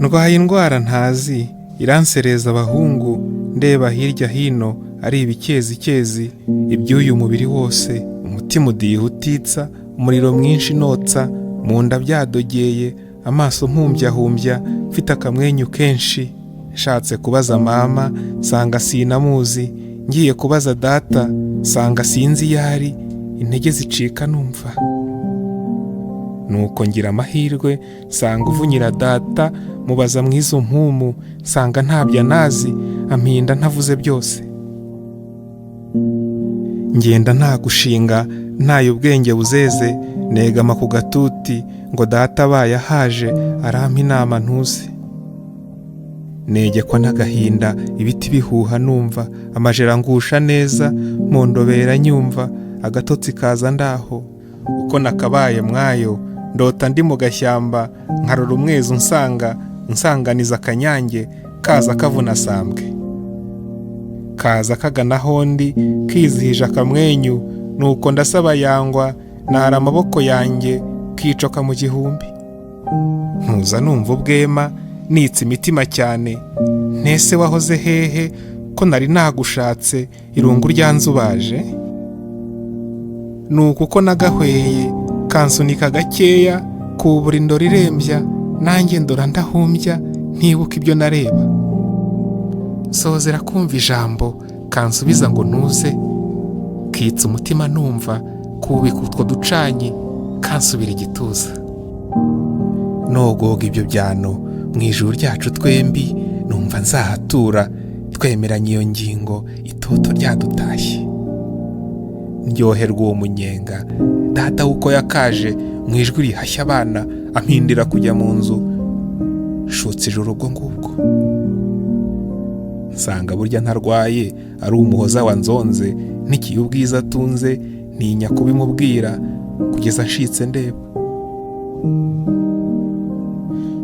ndwaye indwara ntazi iransereza abahungu, ndeba hirya hino ari ibikezikezi, iby'uyu mubiri wose, umutima udiha utitsa, umuriro mwinshi notsa, mu nda byadogeye, amaso mpumbyahumbya, mfite akamwenyu kenshi. Nshatse kubaza mama sanga sinamuzi, ngiye kubaza data sanga sinzi iyo ari, intege zicika numva. Nuko ngira amahirwe sanga uvunyira data, mubaza mwizo mpumu sanga ntabyo anazi, ampinda ntavuze byose. Ngenda nta gushinga, ntayo ubwenge buzeze, negama ku gatuti ngo data abaye ahaje arampa inama ntuzi. Negekwa n'agahinda, ibiti bihuha numva, amajera ngusha neza, mundobera nyumva, agatotsi kaza ndaho. Uko nakabaye mwayo, ndota ndi mu gashyamba, nkarora umwezu nsanganiza akanyange, kaza kavuna sambwe. Kaza kagana hondi, kizihije akamwenyu, nuko ndasaba yangwa, nara amaboko yanjye, kicoka mu gihumbi. Ntuza numva ubwema, nitse imitima cyane, ntese wahoze hehe, ko nari nagushatse, irungu ryanzubaje. Nuko uko nagahweye, kansunika gakeya, kubura indoro irembya, nanjye ndora ndahumbya, ntibuka ibyo nareba. Sozera kumva ijambo, kansubiza ngo ntuze, kitsa umutima numva, kubika utwo ducanyi, kansubira igituza. Nogoga ibyo byano, mu ijuru ryacu twembi, numva nzahatura, twemeranye iyo ngingo, itoto ryadutashye. Ndyoherwa uwo munyenga, data uko yakaje, mu ijwi rihashya abana, ampindira kujya mu nzu, shutse ijoro ubwo ngubwo. Nsanga burya ntarwaye, ari umuhoza wanzonze, n'ikiye ubwiza atunze, ntinya kubimubwira, kugeza nshitse ndeba.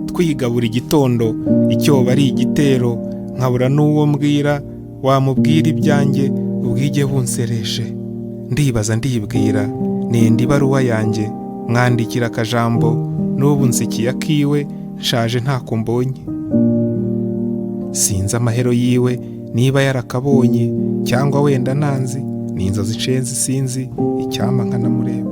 Twiga buri gitondo, icyoba ari igitero, nkabura n'uwo mbwira, wamubwira ibyanjye, ubwige bunsereje. Ndibaza ndibwira, nenda ibaruwa yanjye, mwandikira akajambo, n'ubu nsikiye akiwe, nshaje ntako mbonye. Sinzi amahero yiwe, niba yarakabonye, cyangwa wenda nanzi, n'inzozi nshenzi sinzi, icyampa nkanamureba.